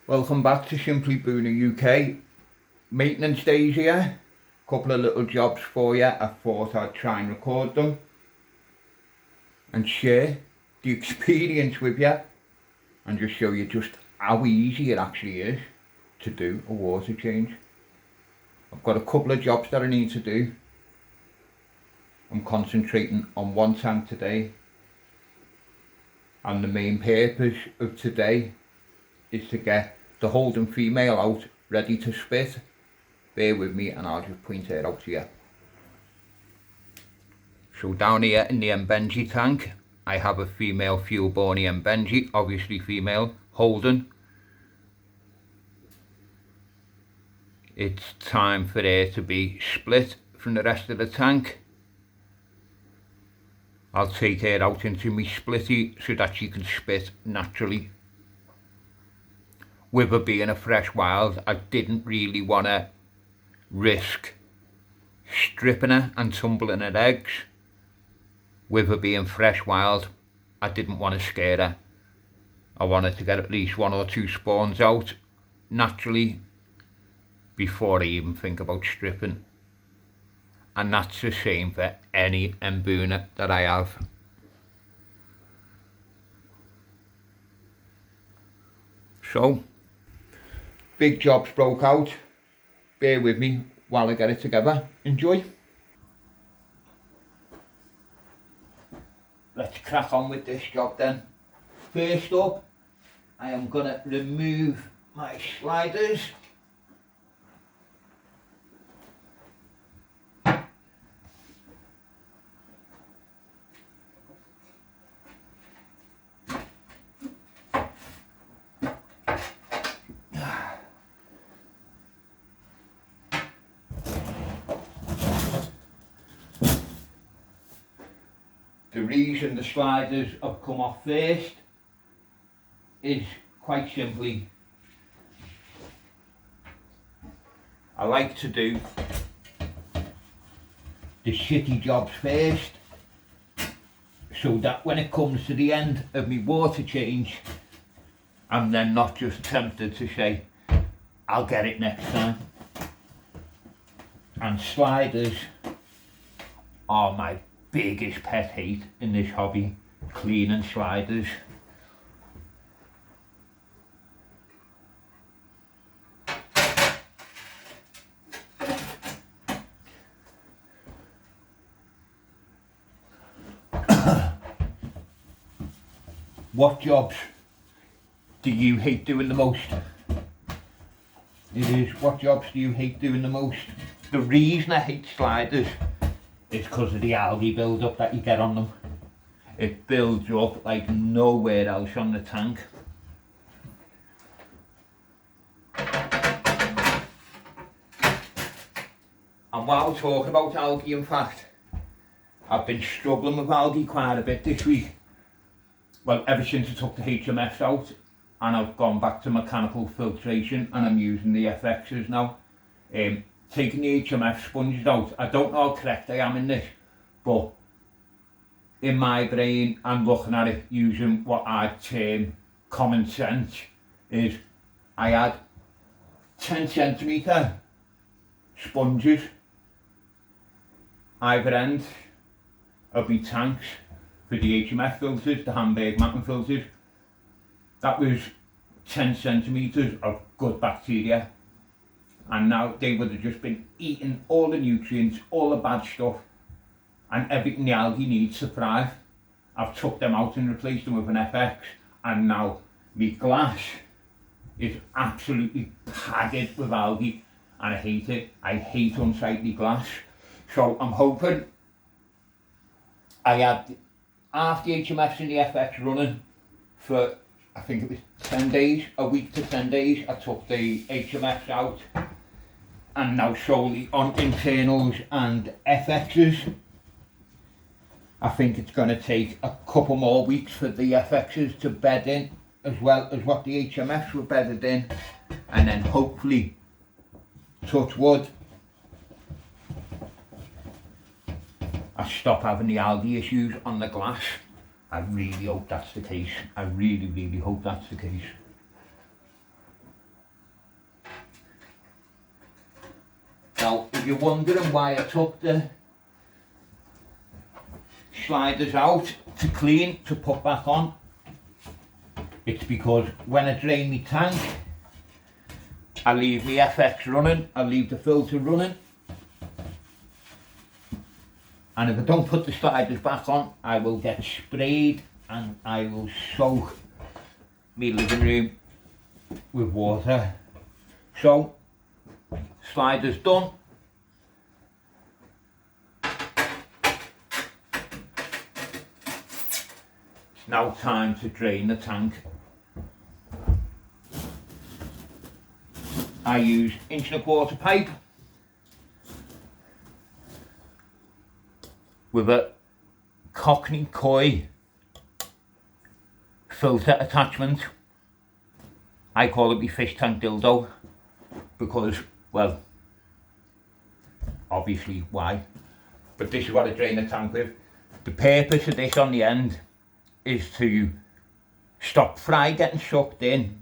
Welcome back to Simply Booner UK. Maintenance days here. Couple of little jobs for you. I thought I'd try and record them and share the experience with you and just show you just how easy it actually is to do a water change. I've got a couple of jobs that I need to do. I'm concentrating on one tank today, and the main purpose of today is to get the Holden female out ready to spit. Bear with me and I'll just point it out to you. So down here in the Mbenji tank, I have a female fuel Borney Mbenji, obviously female, Holden. It's time for her to be split from the rest of the tank. I'll take her out into my splitty so that she can spit naturally. With her being a fresh wild, I didn't really want to risk stripping her and tumbling her eggs. With her being fresh wild, I didn't want to scare her. I wanted to get at least 1 or 2 spawns out naturally before I even think about stripping. And that's the same for any Mbuna that I have. So, big jobs broke out. Bear with me while I get it together. Enjoy. Let's crack on with this job then. First up, I am going to remove my sliders. The reason the sliders have come off first is quite simply, I like to do the shitty jobs first, so that when it comes to the end of my water change, I'm then not just tempted to say, I'll get it next time. And sliders are my biggest pet hate in this hobby, cleaning sliders. What jobs do you hate doing the most? It is, what jobs do you hate doing the most? The reason I hate sliders is because of the algae build-up that you get on them. It builds up like nowhere else on the tank. And while talking about algae, in fact, I've been struggling with algae quite a bit this week. Well, ever since I took the HMFs out and I've gone back to mechanical filtration and I'm using the FXs now. Taking the HMF sponges out, I don't know how correct I am in this, but in my brain I'm looking at it using what I term common sense, is I had 10 centimetre sponges either end of my tanks for the HMF filters, the Hamburg Mappen filters. That was 10 centimetres of good bacteria, and now they would have just been eating all the nutrients, all the bad stuff and everything the algae needs to thrive. I've took them out and replaced them with an FX, and now my glass is absolutely packed with algae and I hate it. I hate unsightly glass. So I'm hoping, I had half the HMFs in the FX running for, I think it was 10 days, a week to 10 days. I took the HMFs out and now solely on internals and FXs. I think it's going to take a couple more weeks for the FXs to bed in as well as what the HMFs were bedded in, and then hopefully, touch wood, I stop having the algae issues on the glass. I really hope that's the case. I really hope that's the case. if you're wondering why I took the sliders out to clean, to put back on, it's because when I drain my tank, I leave my FX running, I leave the filter running, and if I don't put the sliders back on, I will get sprayed and I will soak my living room with water. So, sliders done. It's now time to drain the tank. I use 1.25" pipe with a Cockney Koi filter attachment. I call it my fish tank dildo because, well, obviously why, but this is what I drain the tank with. The purpose of this on the end is to stop fry getting sucked in,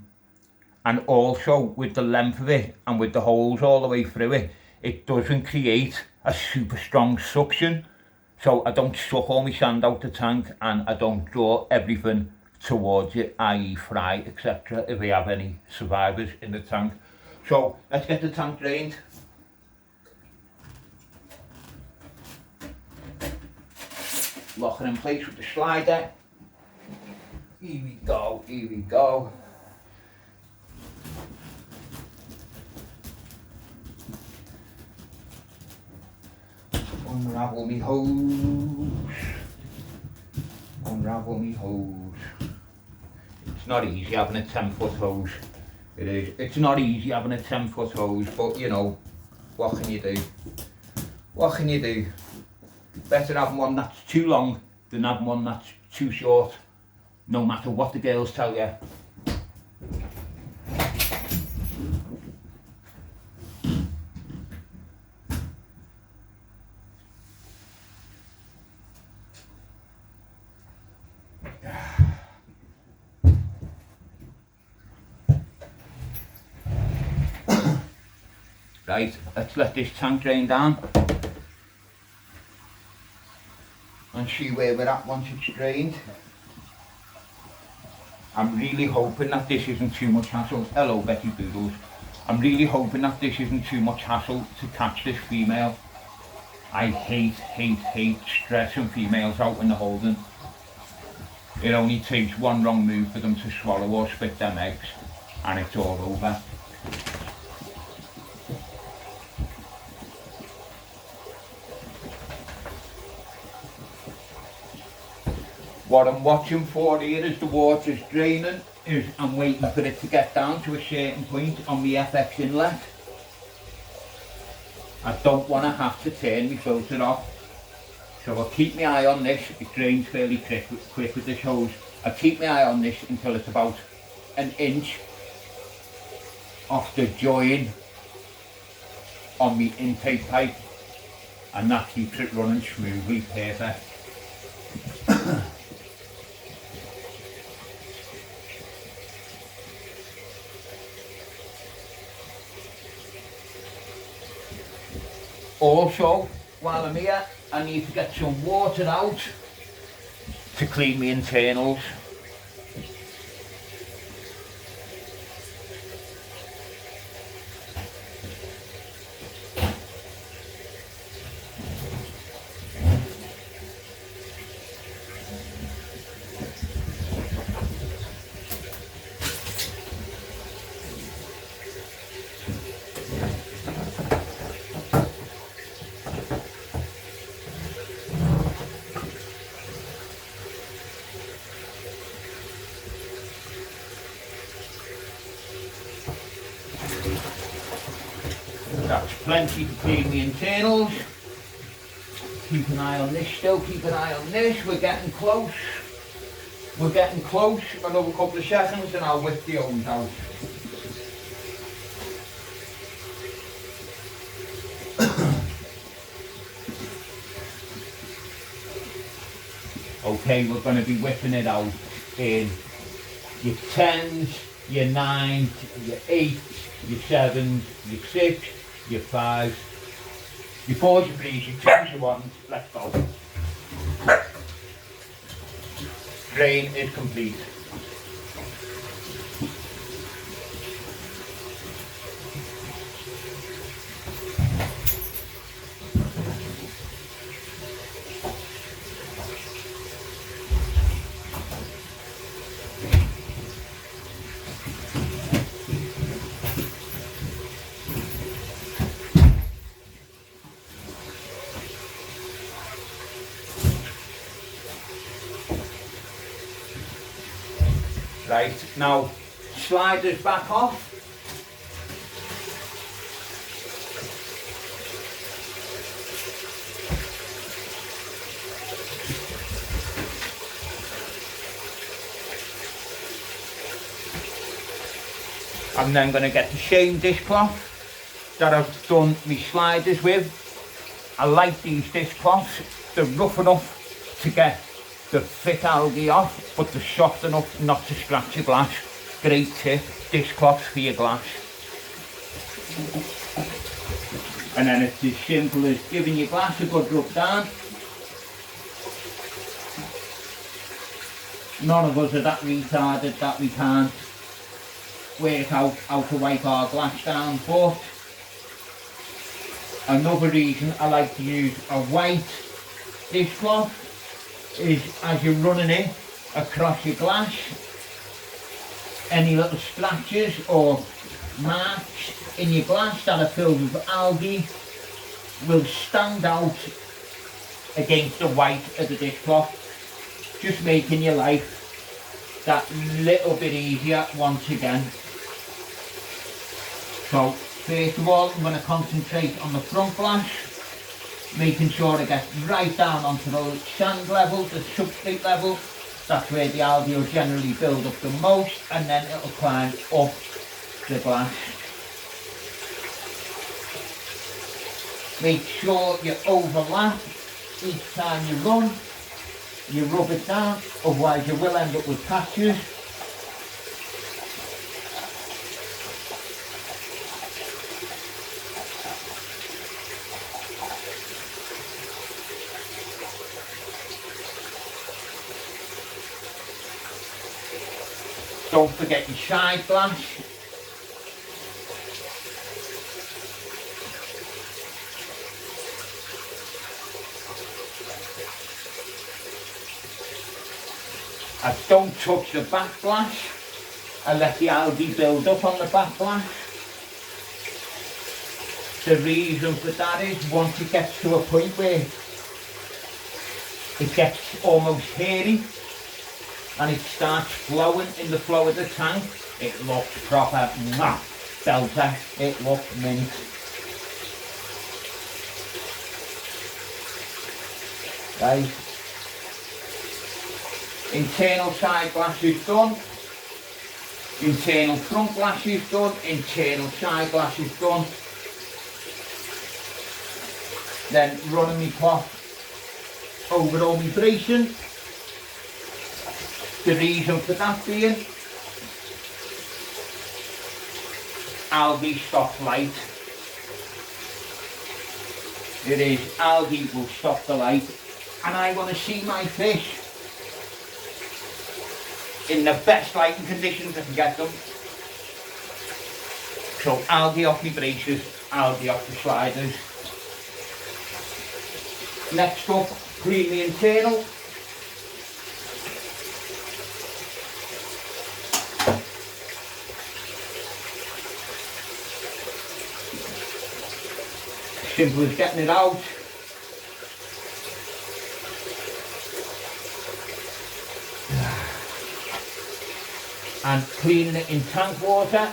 and also with the length of it and with the holes all the way through it, it doesn't create a super strong suction, so I don't suck all my sand out the tank and I don't draw everything towards it, i.e. fry, etc. if we have any survivors in the tank. So let's get the tank drained. Lock it in place with the slider. Here we go, here we go. Unravel me hose. Unravel me hose. It's not easy having a 10-foot hose. It is. It's not easy having a 10-foot hose, but you know, what can you do? What can you do? Better having one that's too long than having one that's too short, no matter what the girls tell you. Right, let's let this tank drain down and see where we're at once it's drained. I'm really hoping that this isn't too much hassle. Hello Betty Boodles. I'm really hoping that this isn't too much hassle to catch this female. I hate stressing females out in the holding. It only takes one wrong move for them to swallow or spit them eggs and it's all over. What I'm watching for here as the water's draining is I'm waiting for it to get down to a certain point on my FX inlet. I don't want to have to turn my filter off. So I'll keep my eye on this. It drains fairly quick with this hose. I'll keep my eye on this until it's about an inch off the join on my intake pipe, and that keeps it running smoothly, perfect. Also, while I'm here, I need to get some water out to clean my internals. That's plenty to clean the internals. Keep an eye on this still, keep an eye on this. We're getting close. We're getting close. Another couple of seconds and I'll whip the hose out. Okay, we're going to be whipping it out in your 10s, your 9s, your 8s, your 7s, your 6s, your 5s, You pause your freezer, choose your one, let go. Drain is complete. Right, now sliders back off. I'm then going to get the same dishcloth that I've done my sliders with. I like these dishcloths, they're rough enough to get the thick algae off, but they're soft enough not to scratch your glass. Great tip, dishcloths for your glass. And then it's as simple as giving your glass a good rub down. None of us are that retarded that we can't work out how to wipe our glass down, but another reason I like to use a white dishcloth is as you're running it across your glass, any little scratches or marks in your glass that are filled with algae will stand out against the white of the dishcloth, just making your life that little bit easier once again. So first of all, I'm going to concentrate on the front glass, making sure it gets right down onto the sand level, the substrate level. That's where the algae will generally build up the most, and then it'll climb up the glass. Make sure you overlap each time you run. You rub it down, otherwise you will end up with patches. Don't forget your side glass. I don't touch the back glass. I let the algae build up on the back glass. The reason for that is once it gets to a point where it gets almost hairy and it starts flowing in the flow of the tank, it looks proper belter. It looks mint. Right. Internal side glass is done. Internal front glass is done. Internal side glass is done. Then running my cloth over all my bracing. The reason for that being, algae stops light. It is, algae will stop the light, and I want to see my fish in the best lighting conditions I can get them. So algae off my braces, algae off the sliders. Next up, clean the internal. Simple as getting it out. And cleaning it in tank water.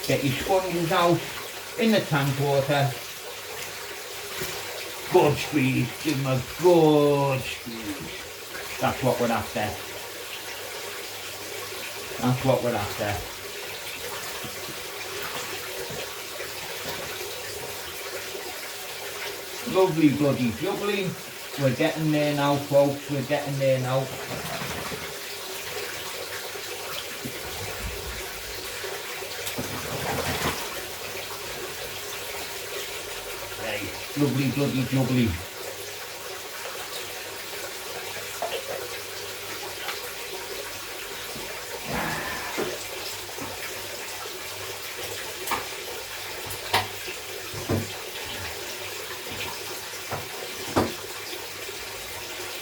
Get your sponges out in the tank water. Good squeeze, give them a good squeeze. That's what we're after. That's what we're after. Lovely bloody jubbly. We're getting there now, folks, we're getting there now. Lovely bloody jubbly.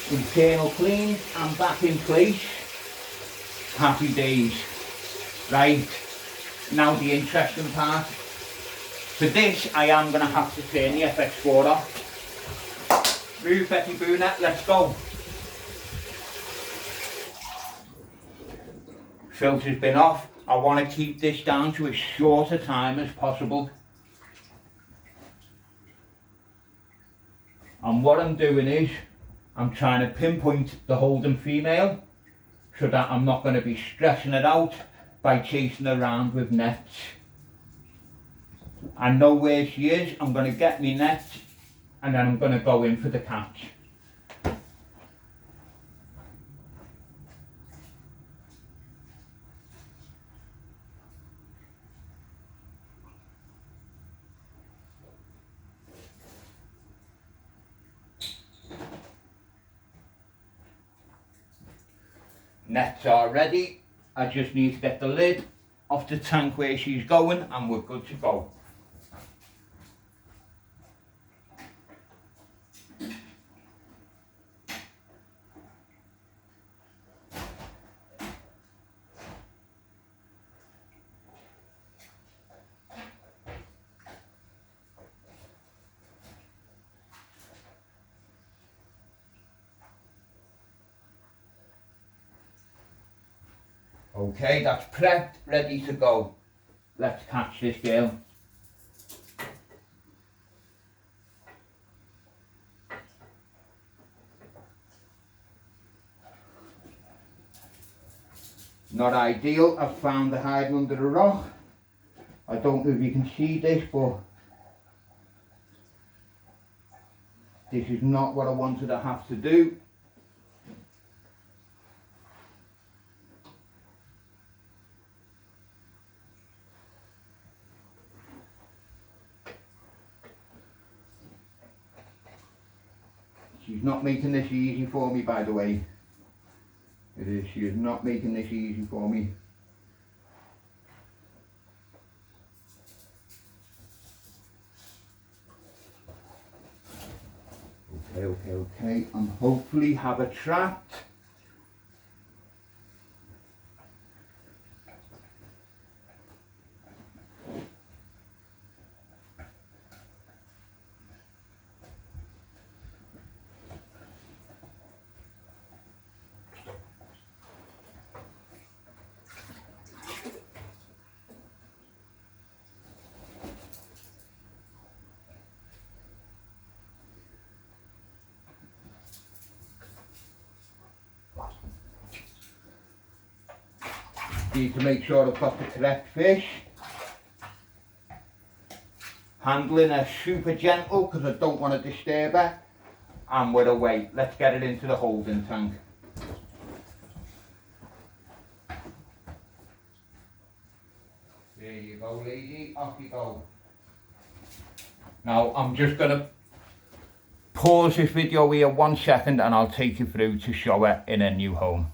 Internal clean and back in place. Happy days. Right, now the interesting part. For this I am going to have to turn the FX4 off. Move Betty Booner, let's go. Filter's been off. I want to keep this down to as short a time as possible. And what I'm doing is, I'm trying to pinpoint the Holden female so that I'm not going to be stressing it out by chasing around with nets. I know where she is, I'm going to get me nets and then I'm going to go in for the catch. Nets are ready. I just need to get the lid off the tank where she's going and we're good to go. Okay, that's prepped, ready to go. Let's catch this girl. Not ideal, I've found the hiding under a rock. I don't know if you can see this, but this is not what I wanted to have to do. She's not making this easy for me, by the way. It is, she is not making this easy for me. Okay, and hopefully have it trapped. Need to make sure I've got the correct fish. Handling her super gentle because I don't want to disturb her. And we're away. Let's get it into the holding tank. There you go, lady. Off you go. Now I'm just going to pause this video here 1 second and I'll take you through to show her in her new home.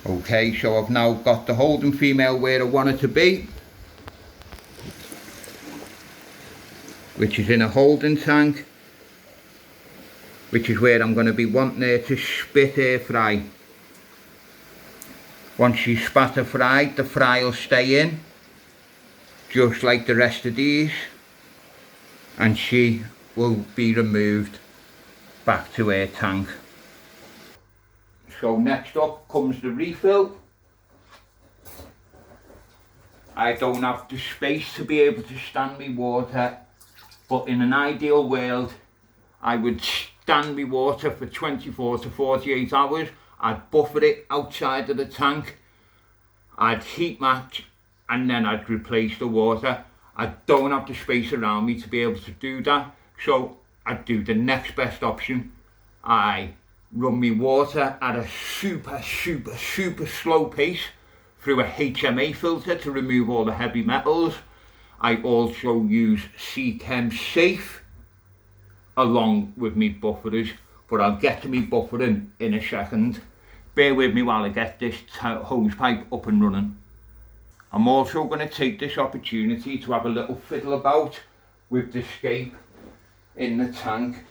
Okay, so I've now got the Holden female where I want it to be, which is in a holding tank, which is where I'm going to be wanting her to spit her fry. Once she's spat her fry, the fry will stay in, just like the rest of these, and she will be removed back to her tank. So next up comes the refill. I don't have the space to be able to stand me water, but in an ideal world I would stand me water for 24 to 48 hours. I'd buffer it outside of the tank, I'd heat match and then I'd replace the water. I don't have the space around me to be able to do that, so I'd do the next best option. I run me water at a super slow pace through a HMA filter to remove all the heavy metals. I also use Seachem Safe along with me bufferers, but I'll get to me buffering in a second. Bear with me while I get this hose pipe up and running. I'm also going to take this opportunity to have a little fiddle about with the scape in the tank.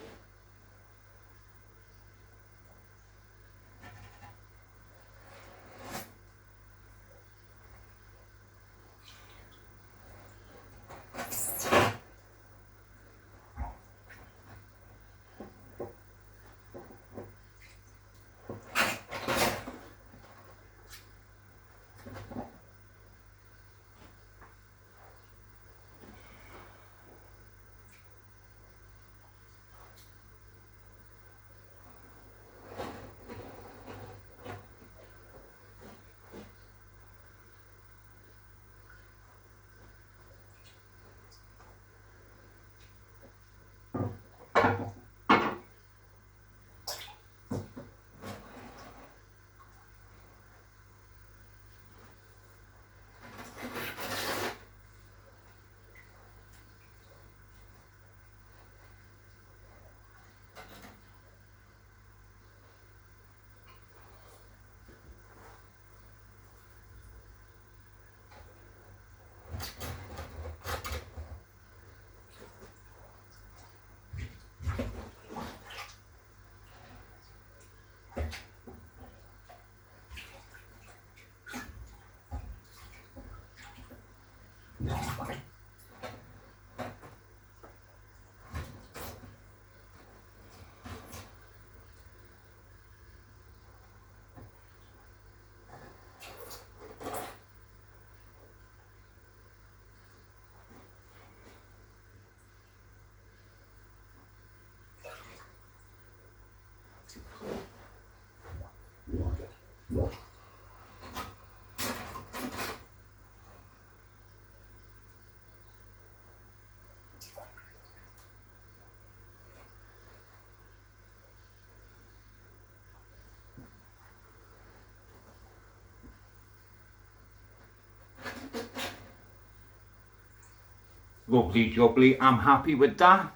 Lovely jubbly, I'm happy with that.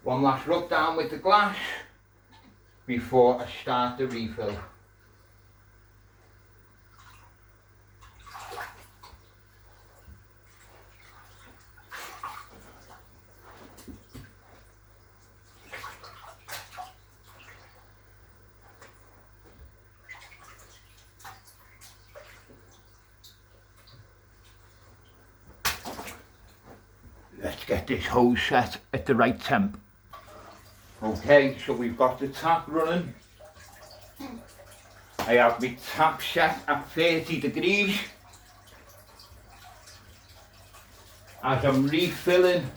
One last rub down with the glass before I start the refill. Let's get this hose set at the right temp. Okay, so we've got the tap running. I have my tap set at 30 degrees. As I'm refilling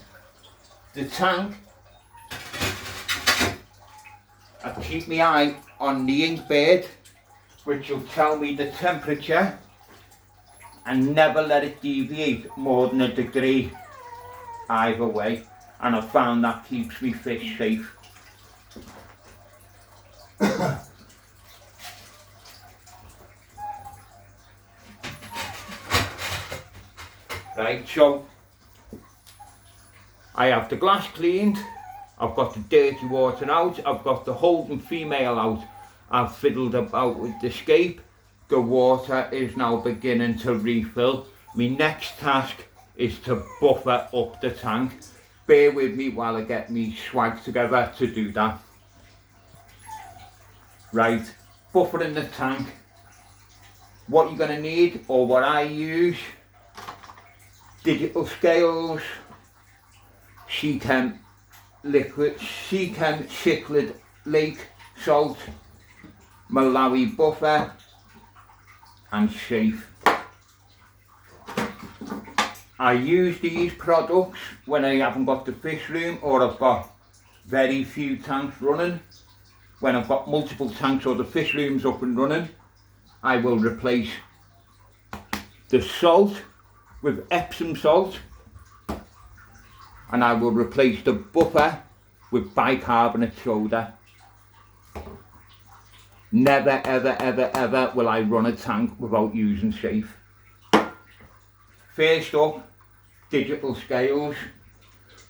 the tank, I keep my eye on the ink bed, which will tell me the temperature, and never let it deviate more than a degree either way, and I found that keeps me fish safe. Right, so I have the glass cleaned, I've got the dirty water out, I've got the Holden female out, I've fiddled about with the scape, the water is now beginning to refill. My next task is to buffer up the tank. Bear with me while I get me swag together to do that. Right, buffering the tank. What you're going to need, or what I use, digital scales, Seachem liquid, Seachem Cichlid Lake salt, Malawi buffer, and safe. I use these products when I haven't got the fish room, or I've got very few tanks running. When I've got multiple tanks or the fish room's up and running, I will replace the salt with Epsom salt, and I will replace the buffer with bicarbonate soda. Never, ever, ever, ever will I run a tank without using safe. First up, digital scales.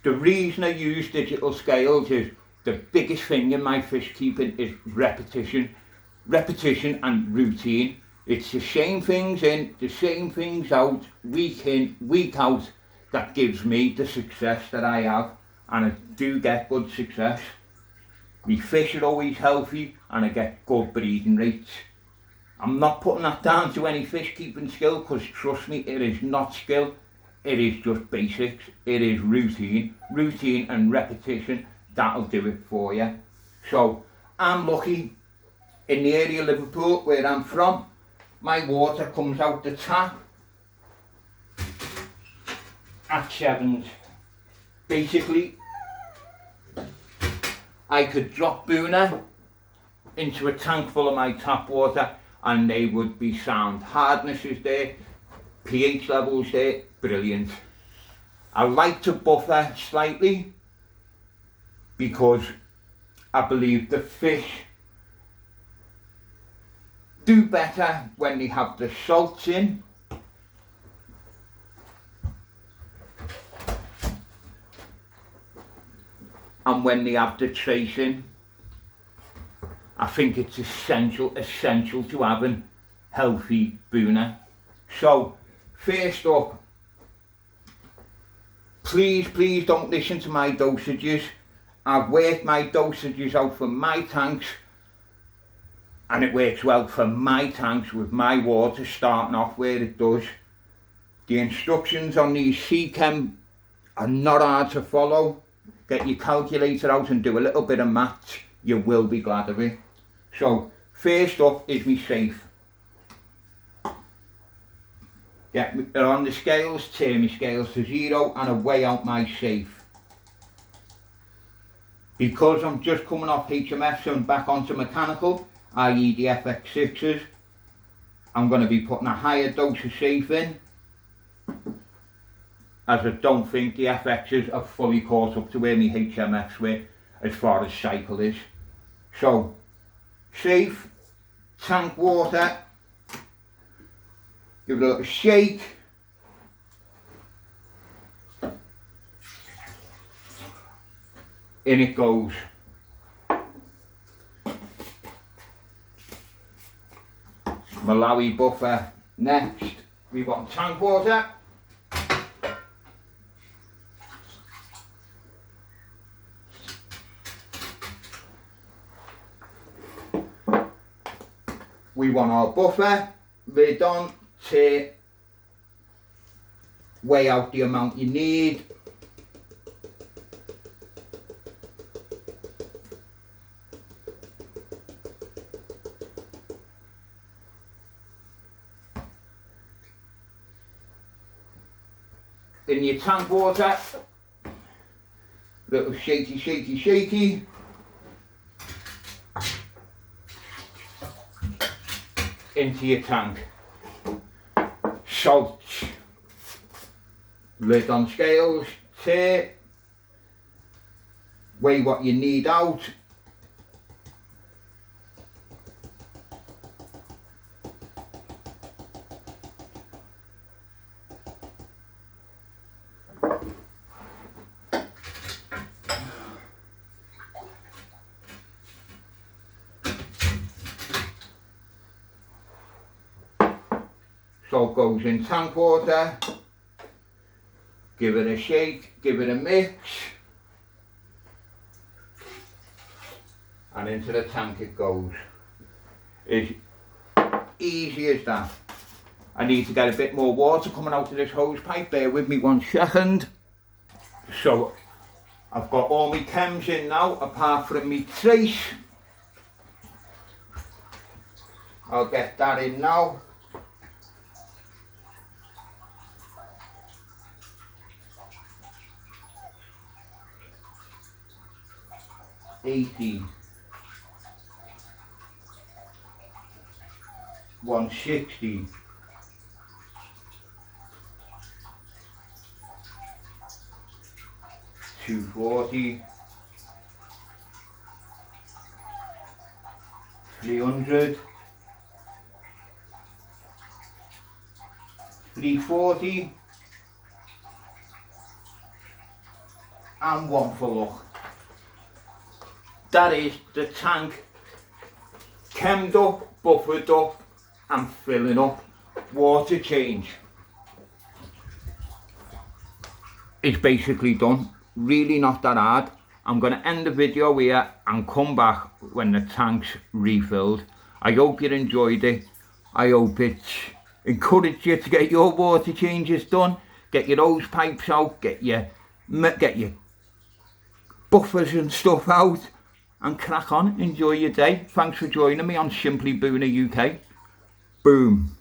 The reason I use digital scales is the biggest thing in my fish keeping is repetition. Repetition and routine. It's the same things in, the same things out, week in, week out, that gives me the success that I have, and I do get good success. My fish are always healthy and I get good breeding rates. I'm not putting that down to any fish keeping skill, because trust me, it is not skill, it is just basics, it is routine. Routine and repetition, that'll do it for you. So I'm lucky in the area of Liverpool where I'm from, my water comes out the tap at Sevens. Basically, I could drop Buna into a tank full of my tap water and they would be sound. Hardness is there, pH levels there, brilliant. I like to buffer slightly because I believe the fish do better when they have the salts in. And when they have the trace in. I think it's essential to having healthy Buna. So, first up, please don't listen to my dosages. I've worked my dosages out for my tanks, and it works well for my tanks with my water starting off where it does. The instructions on these Seachem are not hard to follow. Get your calculator out and do a little bit of maths, you will be glad of it. So, first up is my safe. Get on the scales, turn my scales to 0 and I weigh out my safe. Because I'm just coming off HMFs and back onto mechanical, i.e. the FX6s, I'm going to be putting a higher dose of safe in, as I don't think the FXs are fully caught up to where my HMFs were as far as cycle is. So, safe, tank water, give it a little shake, in it goes. Malawi buffer next. We want tank water. We want our buffer, lid on, to weigh out the amount you need. In your tank water, little shaky. Into your tank. Salt. Lid on scales, tear. Weigh what you need out. So it goes in tank water, give it a shake, give it a mix, and into the tank it goes. It's easy as that. I need to get a bit more water coming out of this hose pipe, bear with me 1 second. So I've got all my chems in now, apart from my trace. I'll get that in now. $80, $160, $240, $300, $340, and one for luck. That is the tank chemmed up, buffered up and filling up. Water change is basically done. Really not that hard. I'm going to end the video here and come back when the tank's refilled. I hope you enjoyed it. I hope it's encouraged you to get your water changes done. Get your hose pipes out, get your buffers and stuff out and crack on. Enjoy your day. Thanks for joining me on Simply Booner UK. Boom.